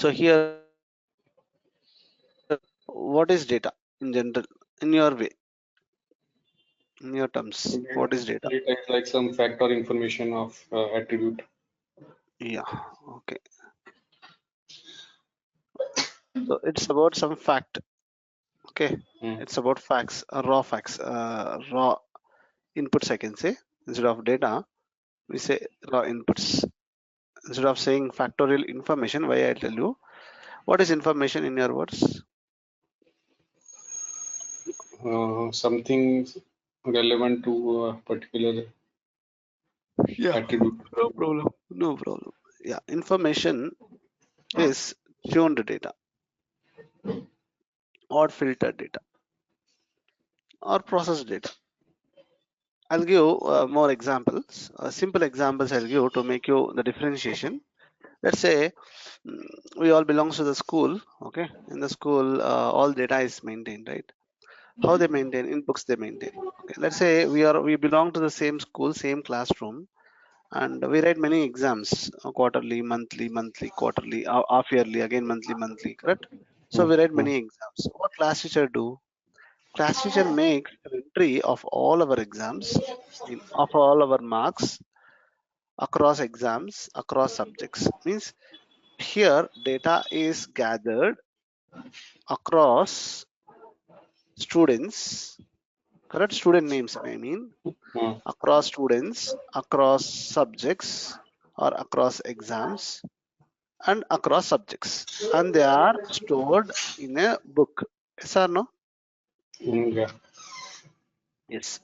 So here, what is data in general, in your way, in your terms? What is data? Data is like some fact or information of attribute. Yeah, okay. So it's about some fact. Okay, Mm. it's about facts, raw facts, raw inputs. I can say instead of data, we say raw inputs. Instead of saying factorial information, why I tell you what is information in your words? Something relevant to a particular Yeah, attribute. no problem. No problem. Yeah, information is tuned data or filtered data or processed data. I'll give more examples, simple examples I'll give to make you the differentiation. Let's say we all belongs to the school. Okay, in the school, all data is maintained, right? How they maintain in books they maintain. Okay, let's say we belong to the same school, same classroom, and we write many exams, quarterly, monthly, quarterly, half yearly, again monthly, correct? So Mm. we write Mm. many exams. What class teacher do? Class teacher makes an entry of all our exams, of all our marks across exams, across subjects. Means here data is gathered across students, correct? Student names, I mean, Mm. across students, across subjects, or across exams, and across subjects, and they are stored in a book. Yes or no? Mm. Yeah. Yes.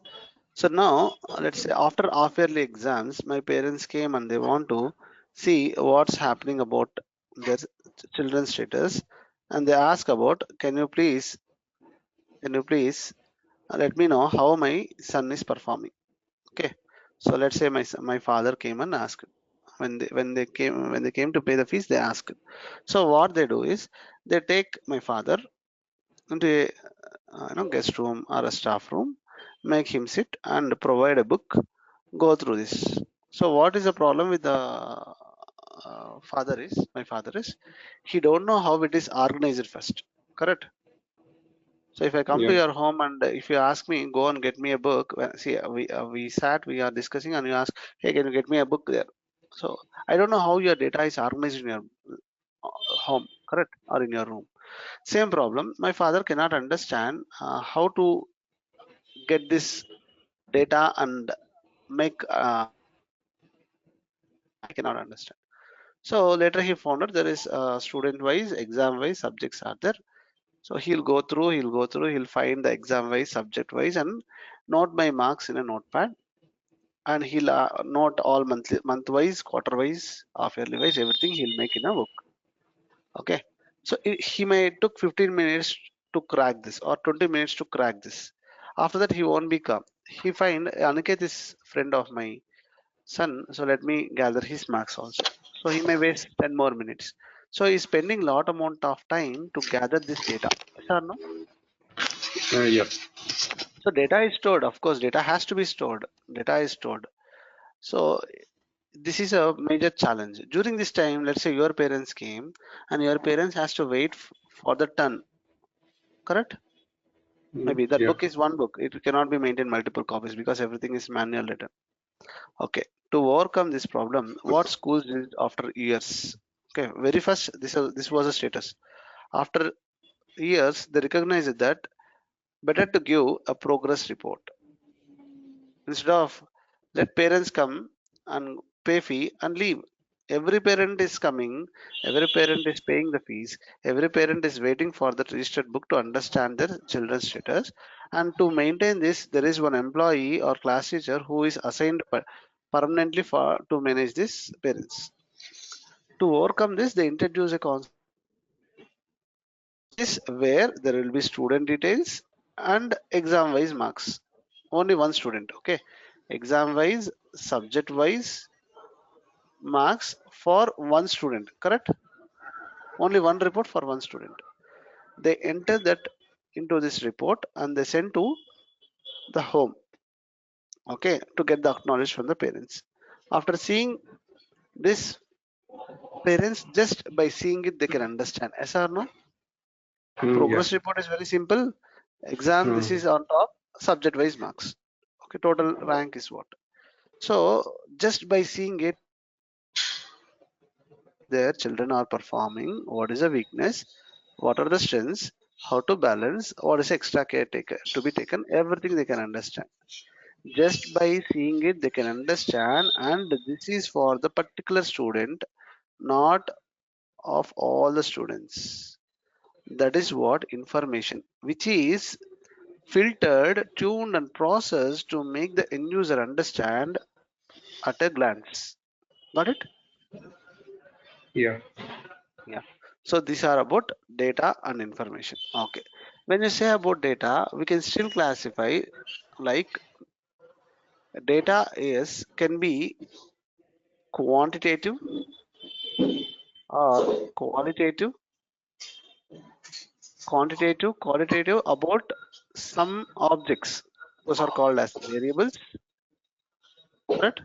So now let's say after half yearly exams, my parents came and they want to see what's happening about their children's status, and they ask about, can you please let me know how my son is performing. Okay. So let's say my father came and asked. When they came to pay the fees, they asked. So what they do is they take my father into a guest room or a staff room, make him sit and provide a book, go through this. So what is the problem with the father is my father is he don't know how it is organized first, correct? So if I come to Yeah. your home and if you ask me go and get me a book, see we sat, we are discussing, and you ask, hey, can you get me a book there? So I don't know how your data is organized in your home, correct, or in your room. Same problem, my father cannot understand how to get this data and make he cannot understand. So later he found out there is student wise, exam wise, subjects are there. So he'll find the exam wise, subject wise, and note my marks in a notepad, and he'll note all month wise, quarter wise, half yearly wise, everything he'll make in a book. Okay. So he may took 15 minutes to crack this or 20 minutes to crack this. After that he won't be calm. He find Aniket is friend of my son, so let me gather his marks also. So he may waste 10 more minutes. So he's spending lot amount of time to gather this data. Yes or no? Yeah. So data is stored. Of course, data has to be stored. Data is stored. So this is a major challenge. During this time, let's say your parents came and your parents has to wait for the turn. Correct? Mm. Maybe that Yeah. book is one book. It cannot be maintained multiple copies because everything is manual written. Okay. To overcome this problem, what schools did after years? Okay. Very first, this was a status. After years, they recognized that better to give a progress report instead of let parents come and pay fee and leave. Every parent is coming, every parent is paying the fees, every parent is waiting for the registered book to understand their children's status. And to maintain this, there is one employee or class teacher who is assigned permanently for to manage these parents. To overcome this, they introduce a concept is where there will be student details and exam wise marks. Only one student, okay? Exam wise, subject wise marks for one student, correct? Only one report for one student. They enter that into this report and they send to the home, okay, to get the acknowledged from the parents. After seeing this Parents just by seeing it they can understand. Yes or no? Yeah. Progress report is very simple. Exam, this is on top, subject wise marks. Okay, total rank is what. So just by seeing it, their children are performing, what is the weakness, what are the strengths, how to balance, what is extra care to be taken, everything they can understand. Just by seeing it, they can understand, and this is for the particular student, not of all the students. That is what information, which is filtered, tuned, and processed to make the end user understand at a glance. Got it? Yeah. Yeah. So these are about data and information. Okay. When you say about data, we can still classify like data is can be quantitative or qualitative, qualitative about some objects. Those are called as variables, correct?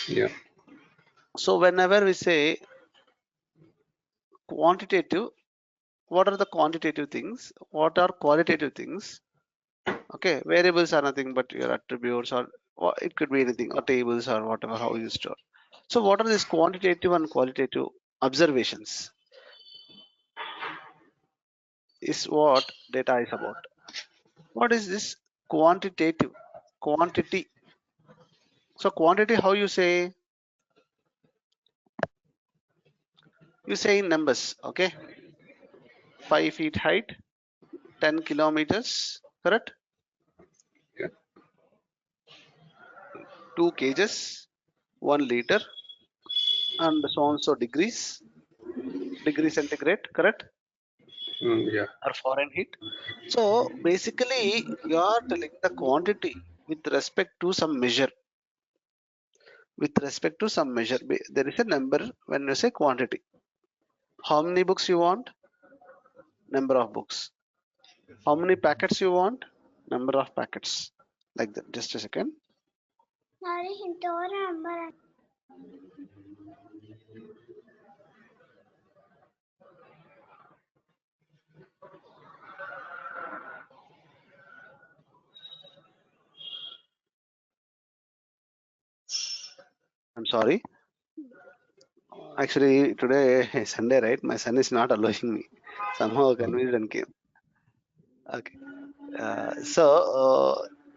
Yeah. So whenever we say quantitative, what are the quantitative things? What are qualitative things? Okay, variables are nothing but your attributes, or it could be anything, or tables, or whatever, how you store. So what are these quantitative and qualitative observations is what data is about. What is this quantitative? Quantity. So quantity, how you say? You say in numbers, okay? 5 feet height, 10 kilometers, correct? Yeah. 2 kgs, 1 liter, and so on so degree centigrade, correct? Yeah. Or Fahrenheit. So basically, you are telling the quantity with respect to some measure. With respect to some measure, there is a number when you say quantity. How many books you want? Number of books. How many packets you want? Number of packets. Like that. Just a second. I'm sorry. Actually, today is Sunday, right? My son is not allowing me. Somehow convinced and came. Okay.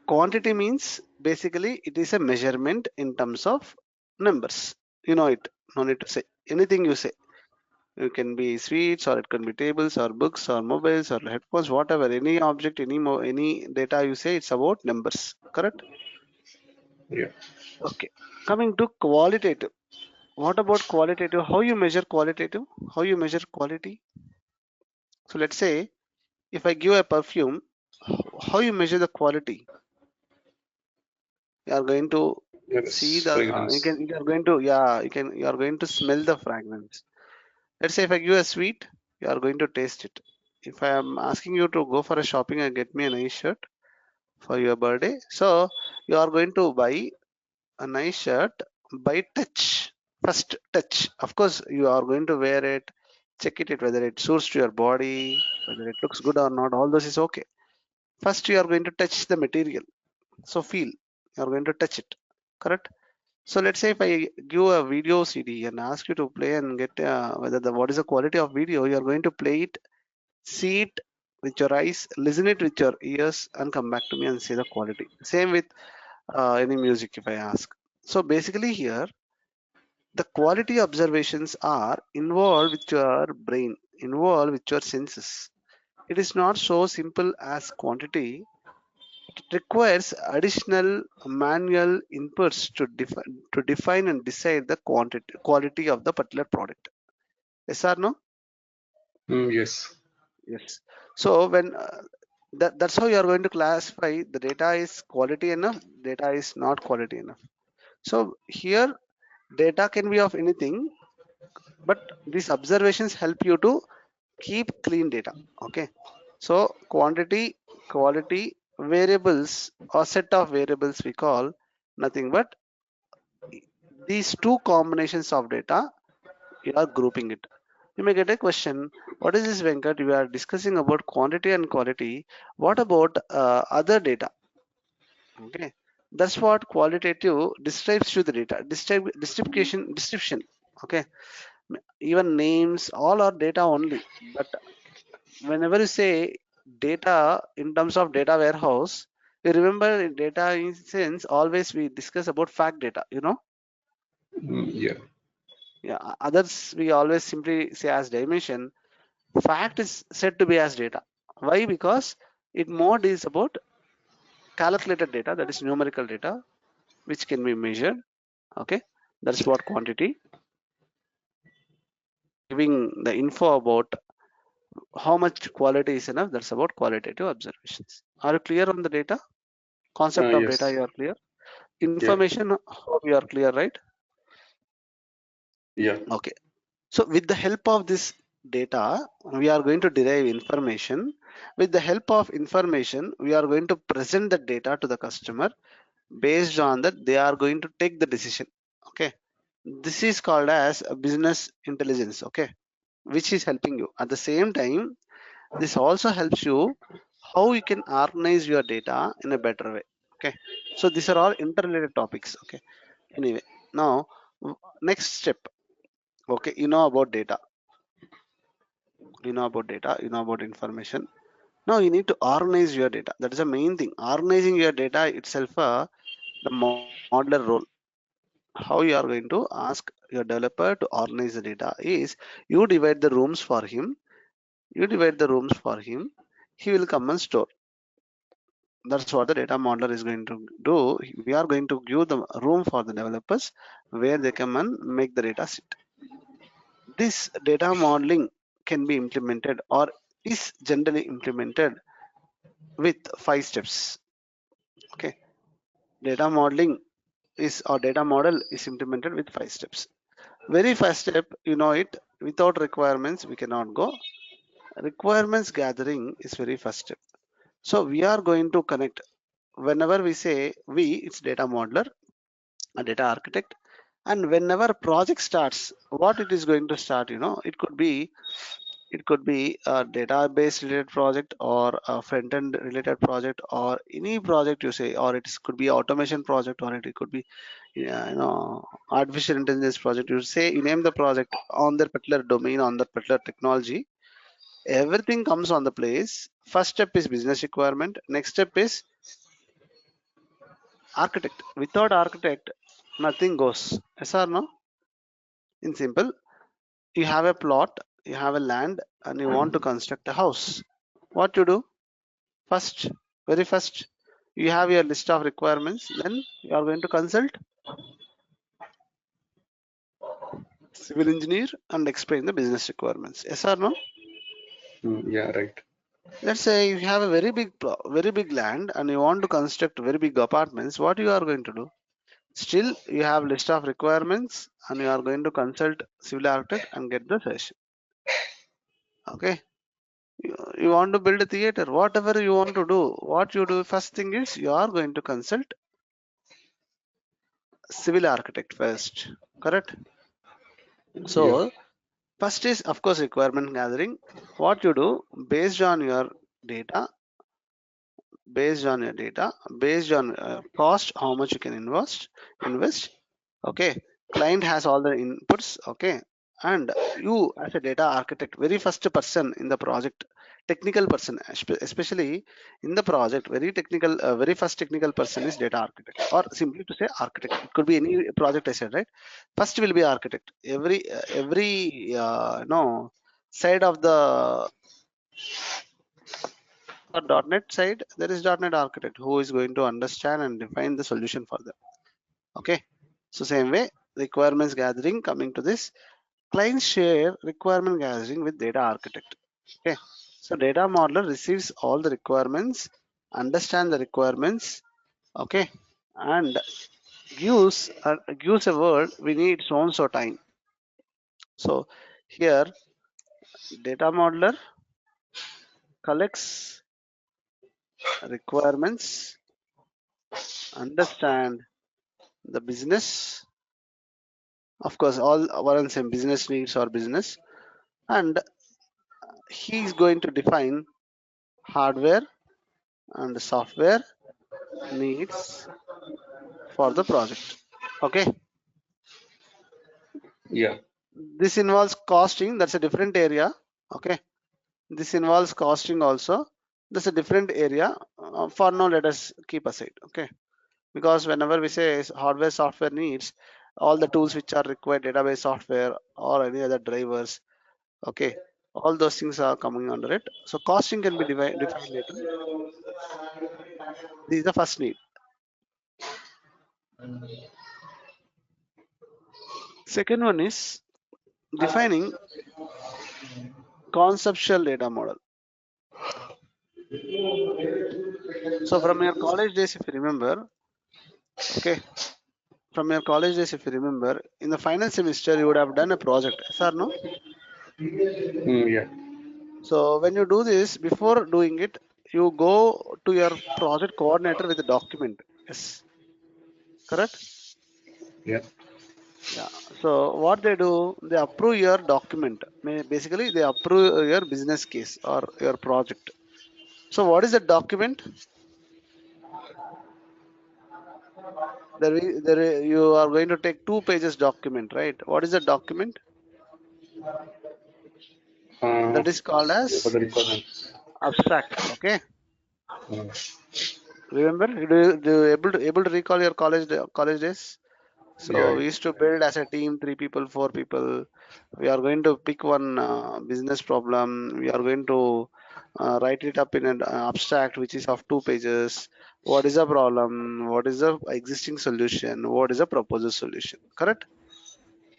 Quantity means basically it is a measurement in terms of numbers. You know it. No need to say anything you say. It can be sweets, or it can be tables, or books, or mobiles, or headphones, whatever. Any object, any data you say, it's about numbers. Correct? Yeah. Okay. Coming to qualitative. What about qualitative? How you measure qualitative? How you measure quality? So let's say if I give a perfume, how you measure the quality? You are going to see Yes. the Fragrance. you are going to you are going to smell the fragrance. Let's say if I give a sweet, you are going to taste it. If I am asking you to go for a shopping and get me a nice shirt for your birthday, so you are going to buy a nice shirt by touch. First touch, of course you are going to wear it, check it whether it suits to your body, whether it looks good or not, all this is okay. First you are going to touch the material, so feel, you are going to touch it, correct? So let's say if I give a video CD and ask you to play and get whether the what is the quality of video, you are going to play it, see it with your eyes, listen it with your ears, and come back to me and say the quality. Same with any music if I ask. So basically here the quality observations are involved with your brain, involved with your senses. It is not so simple as quantity. It requires additional manual inputs to define and decide the quality of the particular product. Yes or no? Yes. Yes. So when that's how you are going to classify the data is quality enough, data is not quality enough. So here data can be of anything, but these observations help you to keep clean data. Okay. So quantity, quality, variables or set of variables we call nothing but these two combinations of data You are grouping it. You may get a question, what is this, Venkat? You are discussing about quantity and quality. What about other data? Okay, that's what qualitative describes to the data. Description. Okay, even names, all are data only. But whenever you say data in terms of data warehouse, you remember in data in sense always we discuss about fact data. Yeah. Yeah, others we always simply say as dimension. Fact is said to be as data. Why? Because it mode is about calculated data, that is numerical data, which can be measured. Okay, that's what quantity. Giving the info about how much quality is enough, that's about qualitative observations. Are you clear on the data? Concept of data, Yes. you are clear. Yeah. Information, how you are clear, right? Yeah. Okay. So with the help of this data, we are going to derive information. With the help of information, we are going to present the data to the customer. Based on that, they are going to take the decision. Okay. This is called as a business intelligence. Okay. Which is helping you. At the same time, this also helps you how you can organize your data in a better way. Okay. So these are all interrelated topics. Okay. Anyway, now next step. Okay. You know about information. Now you need to organize your data. That is the main thing. Organizing your data itself, the modeler role. How you are going to ask your developer to organize the data is you divide the rooms for him. You divide the rooms for him. He will come and store. That's what the data modeler is going to do. We are going to give the room for the developers where they come and make the data sit. This data modeling can be implemented or is generally implemented with 5 steps. Okay, data modeling is or data model is implemented with 5 steps. Very first step, you know it. Without requirements, we cannot go. Requirements gathering is very first step. So we are going to connect. Whenever we say we, it's data modeler, a data architect, and whenever project starts, what it is going to start, it could be a database related project or a front end related project or any project you say, or it could be automation project or it could be artificial intelligence project. You say, you name the project on that particular domain, on that particular technology, everything comes on the place. First step is business requirement, next step is architect. Without architect, nothing goes. Yes or no? In simple, you have a plot, you have a land, and you want to construct a house. What you do? First, very first, you have your list of requirements, then you are going to consult civil engineer and explain the business requirements. Yes or no? Yeah. Right. Let's say you have a very big land and you want to construct very big apartments. What you are going to do? Still, you have list of requirements and you are going to consult civil architect and get the session. Okay. You want to build a theater, whatever you want to do, what you do first thing is you are going to consult civil architect first. Correct? Yeah. So first is of course requirement gathering. What you do based on your data, based on your data, based on cost, how much you can invest. Okay, client has all the inputs. Okay, and you as a data architect, very first person in the project, technical person, especially in the project, very technical, very first technical person is data architect, or simply to say architect. It could be any project I said, right? First will be architect. Every no side of the for .NET side, there is .NET architect who is going to understand and define the solution for them. Okay. So same way, requirements gathering, coming to this, clients share requirement gathering with data architect. Okay. So data modeler receives all the requirements, understand the requirements, okay, and gives a word we need so and so time. So here data modeler collects requirements, understand the business, Of course, all one and same business needs or business, and he is going to define hardware and software needs for the project. Okay, Yeah. this involves costing. That's a different area. Okay, this involves costing also. That's a different area. For now, let us keep aside. Okay, because whenever we say hardware software needs, all the tools which are required, database software or any other drivers, okay, all those things are coming under it. So costing can be defined later. This is the first need. Second one is defining conceptual data model. So from your college days, if you remember, okay, from your college days, if you remember, in the final semester, you would have done a project, yes or no? Yeah. So when you do this, before doing it, you go to your project coordinator with a document. Yes, correct? Yeah. Yeah. So what they do, they approve your document. Basically, they approve your business case or your project. So what is the document? You are going to take 2 pages document, right? What is the document? Uh, That is called for as the requirements. abstract. Okay. Uh, Remember, do you able to recall your college days? yeah. So we used to build as a team, 3 people, 4 people. We are going to pick one business problem. We are going to write it up in an abstract, which is of 2 pages. What is the problem? What is the existing solution? What is the proposed solution? Correct?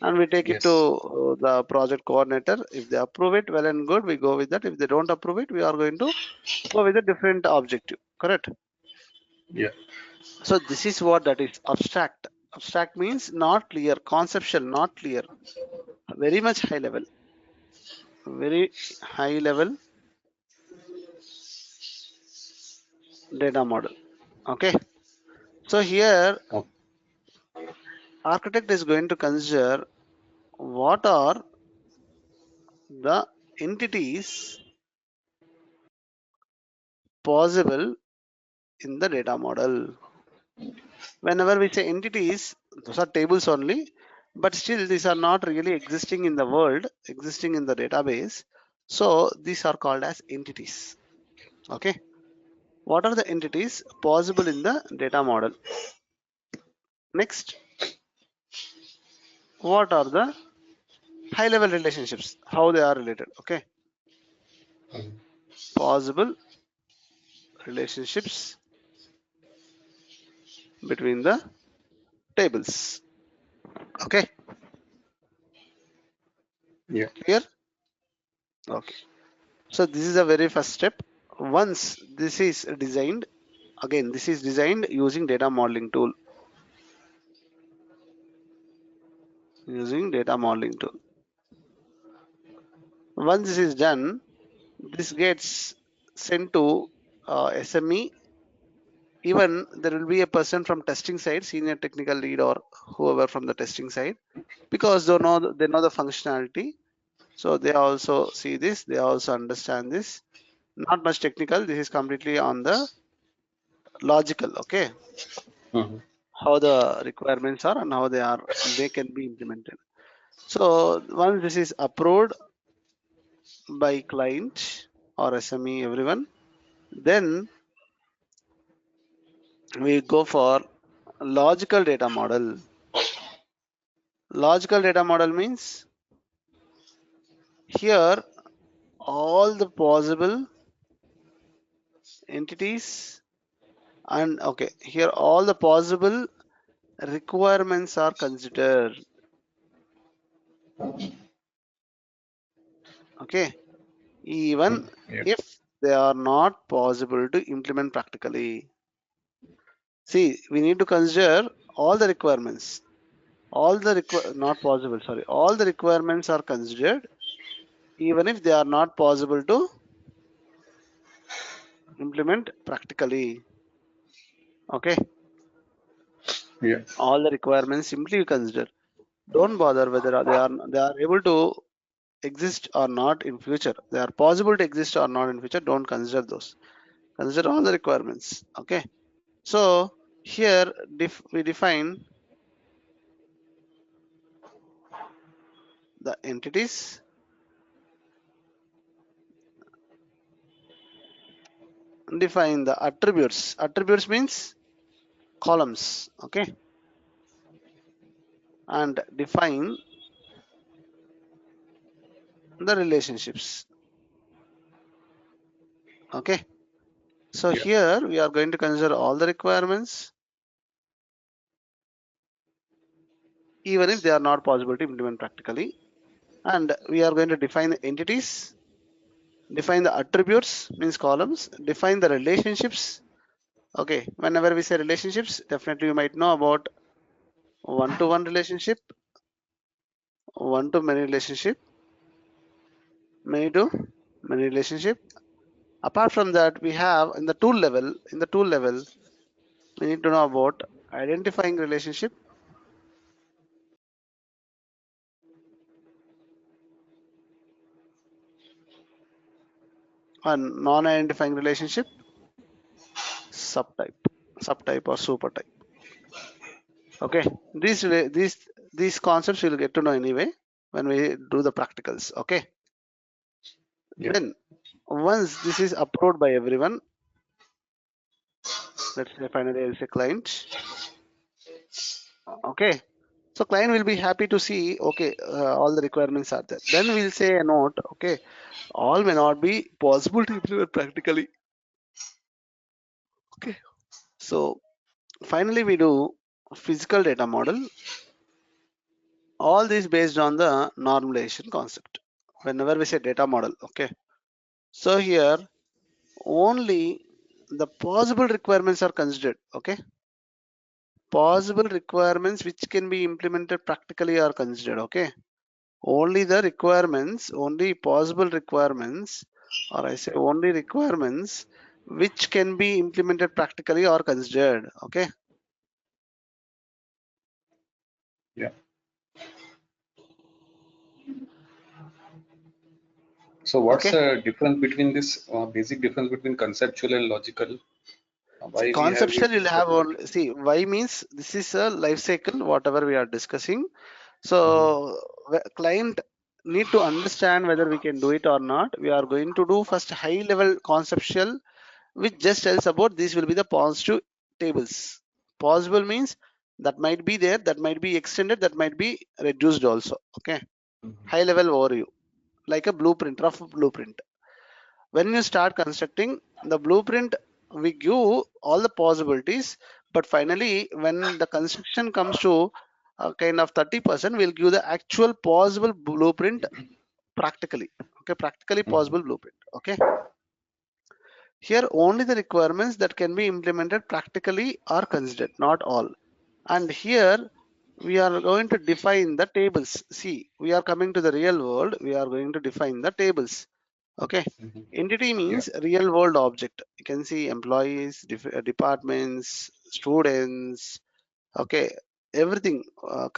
And we take it to Yes. the project coordinator. If they approve it, well and good, we go with that. If they don't approve it, we are going to go with a different objective. Correct? Yeah. So this is what that is abstract. Abstract means not clear, conceptual, not clear, very much high level, very high level data model. Okay. So here Oh, architect is going to consider what are the entities possible in the data model. Whenever we say entities, those are tables only, but still these are not really existing in the world, existing in the database. So these are called as entities. Okay. What are the entities possible in the data model? Next, what are the high level relationships? How they are related? Okay. um, Possible relationships between the tables. Okay. yeah. Clear? Okay. So this is a very first step. Once this is designed, again, this is designed using data modeling tool. Using data modeling tool. Once this is done, this gets sent to SME. Even there will be a person from testing side, senior technical lead or whoever from the testing side, because they know the functionality. So they also see this, they also understand this. Not much technical. This is completely on the logical. Okay, Mhm. how the requirements are and how they can be implemented. So once this is approved by client or SME, everyone, then we go for logical data model. Logical data model means here all the possible entities and okay, here all the possible requirements are considered. Okay, even Yeah. if they are not possible to implement practically. See, we need to consider all the requirements. All the not possible, sorry, all the requirements are considered even if they are not possible to implement practically. Okay, Yeah. all the requirements simply you consider. Don't bother whether they are able to exist or not in future. They are possible to exist or not in future. Don't consider those. Consider all the requirements. Okay. So here we define the entities, define the attributes. Attributes means columns. Okay. And define the relationships. Okay. So Yeah. here we are going to consider all the requirements, even if they are not possible to implement practically. And we are going to define the entities, define the attributes means columns, define the relationships. Okay, whenever we say relationships, definitely you might know about one-to-one relationship, one-to-many relationship, many-to-many relationship. Apart from that, we have in the tool level, we need to know about identifying relationship and non-identifying relationship, subtype, subtype or super type. Okay, these concepts you'll get to know anyway when we do the practicals. Okay, Yeah. then once this is approved by everyone, let's say finally I'll say client. Okay, so client will be happy to see, okay, all the requirements are there. Then we'll say a note, okay, all may not be possible to implement practically. Okay, so finally we do physical data model. All this based on the normalization concept. Whenever we say data model, okay, so here only the possible requirements are considered. Okay, possible requirements which can be implemented practically are considered. Okay, only the requirements, only possible requirements, or I say only requirements which can be implemented practically are considered. Okay, Yeah. So what's okay. the difference between this basic difference between conceptual and logical? See, Why we have conceptual used you'll both have of them? only, see, why means this is a life cycle whatever we are discussing. Mhm. So client need to understand whether we can do it or not. We are going to do first high level conceptual, which just tells about this will be the positive tables. Possible means that might be there, that might be extended, that might be reduced also. Okay, Mhm. high level overview, like a blueprint, rough blueprint. When you start constructing the blueprint, we give all the possibilities, but finally when the construction comes to a kind of 30%, we'll give the actual possible blueprint practically. Okay, practically Mhm. possible blueprint. Okay, here only the requirements that can be implemented practically are considered, not all. And here we are going to define the tables. See, we are coming to the real world, we are going to define the tables. Okay, Mhm. entity Yeah. means real world object. You can see employees, departments, students. Okay, everything,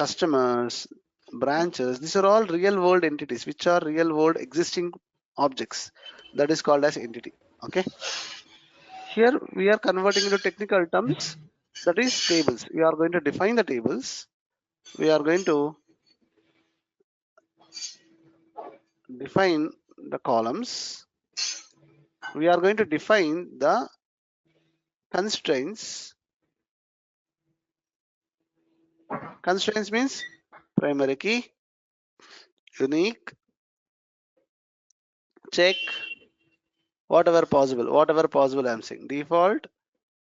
customers, branches. These are all real world entities, which are real world existing objects. That is called as entity. Okay, here we are converting into technical terms. That is tables. We are going to define the tables. We are going to define the columns. We are going to define the constraints. Constraints means primary key, unique, check, whatever possible I'm saying, default,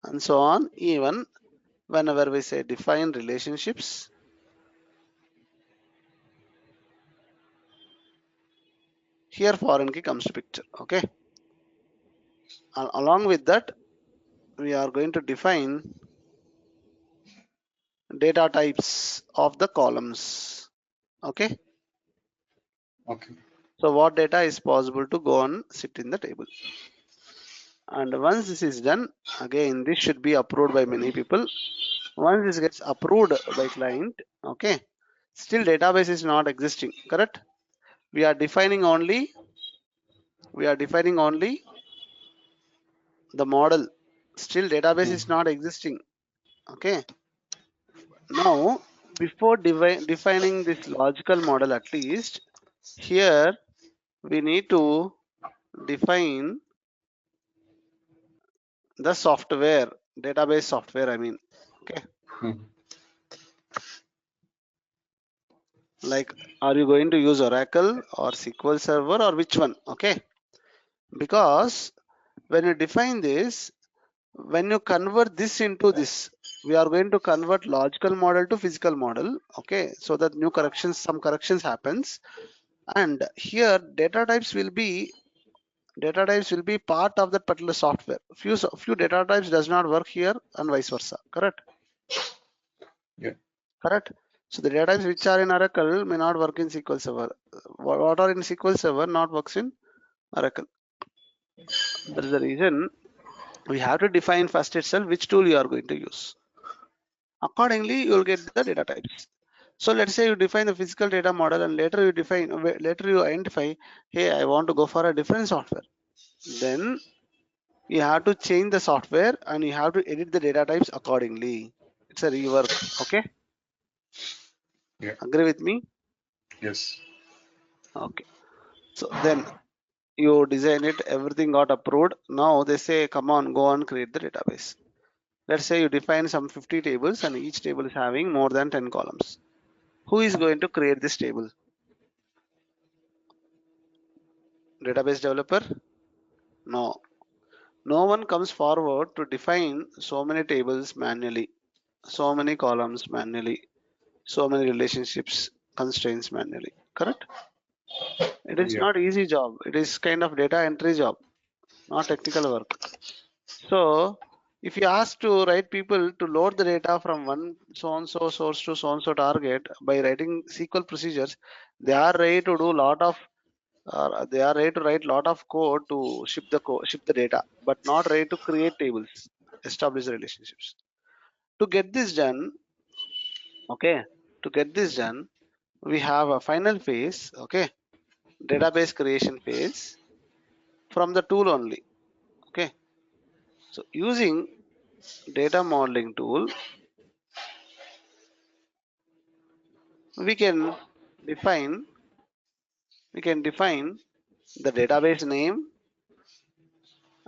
and so on. Even whenever we say define relationships, here foreign key comes to picture. Okay, along with that, we are going to define data types of the columns. Okay, Okay. so what data is possible to go and sit in the table. And once this is done, again this should be approved by many people. Once this gets approved by client, okay, Still database is not existing, correct? We are defining only the model. Still database is not existing. Okay. Now, before defining this logical model, at least here we need to define the software, database software, I mean. Okay. Like, are you going to use Oracle or SQL Server or which one? Okay. Because when you define this, when you convert this into this, we are going to convert logical model to physical model. Okay. So that some corrections happens. And here data types will be part of that particular software. Few data types does not work here and vice versa. Correct? Yeah. Correct. So the data types which are in Oracle may not work in SQL Server. What are in SQL Server not works in Oracle. That is the reason we have to define first itself which tool you are going to use. Accordingly, you will get the data types. So let's say you define the physical data model and later you identify, hey, I want to go for a different software. Then you have to change the software and you have to edit the data types accordingly. It's a rework. Okay. Yeah. Agree with me? Yes. Okay. So then you design it, everything got approved. Now they say, come on, go and create the database. Let's say you define some 50 tables and each table is having more than 10 columns. Who is going to create this table? Database developer? No. No one comes forward to define so many tables manually, so many columns manually, so many relationships, constraints manually. Correct? It is Yeah. not easy job. It is kind of data entry job, not technical work. So if you ask to write people to load the data from one so and so source to so and so target by writing SQL procedures, they are ready to do lot of they are ready to write lot of code to ship the data, but not ready to create tables, establish the relationships. To get this done, okay, to get this done, we have a final phase, okay, database creation phase from the tool only. Okay, so using data modeling tool, we can define the database name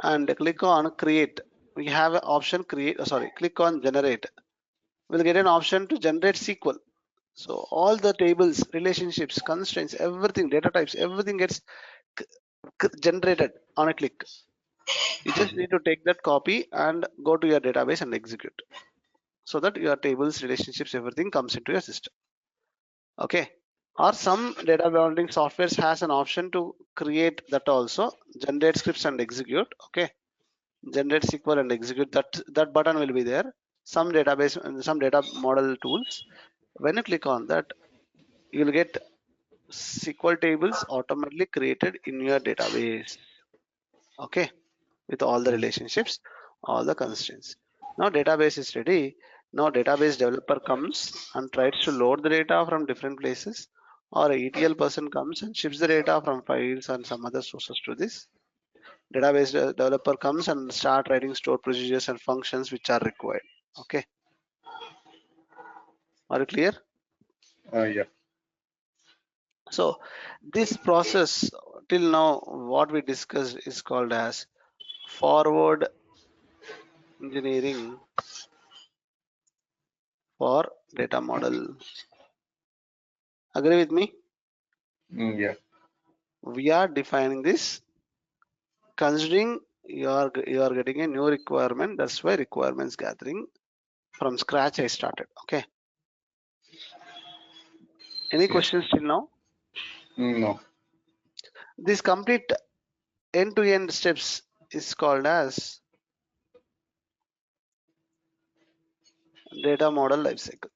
and click on create. We have an option create. Click on generate. We'll get an option to generate SQL. So all the tables, relationships, constraints, everything, data types, everything gets generated on a click. You just need to take that copy and go to your database and execute, so that your tables, relationships, everything comes into your system. Okay. Or some data modeling softwares has an option to create that also, generate scripts and execute. Okay. Generate SQL and execute, that button will be there. Some database and some data model tools, when you click on that, you will get SQL tables automatically created in your database. Okay. With all the relationships, all the constraints. Now database is ready. Now database developer comes and tries to load the data from different places, or a ETL person comes and ships the data from files and some other sources to this. Database developer comes and start writing stored procedures and functions which are required. Okay. Are you clear? Yeah. So this process till now what we discussed is called as forward engineering for data model. Agree with me? Yeah. We are defining this considering you are getting a new requirement. That's why requirements gathering from scratch I started. Okay. Any Yeah. questions till now? No. This complete end-to-end steps is called as data model lifecycle.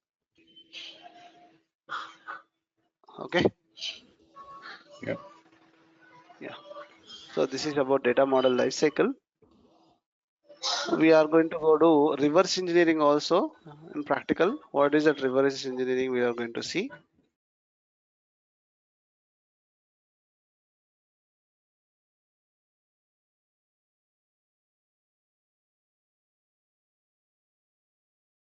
Okay. Yeah. Yeah. So this is about data model lifecycle. We are going to go to reverse engineering also in practical. What is that reverse engineering we are going to see?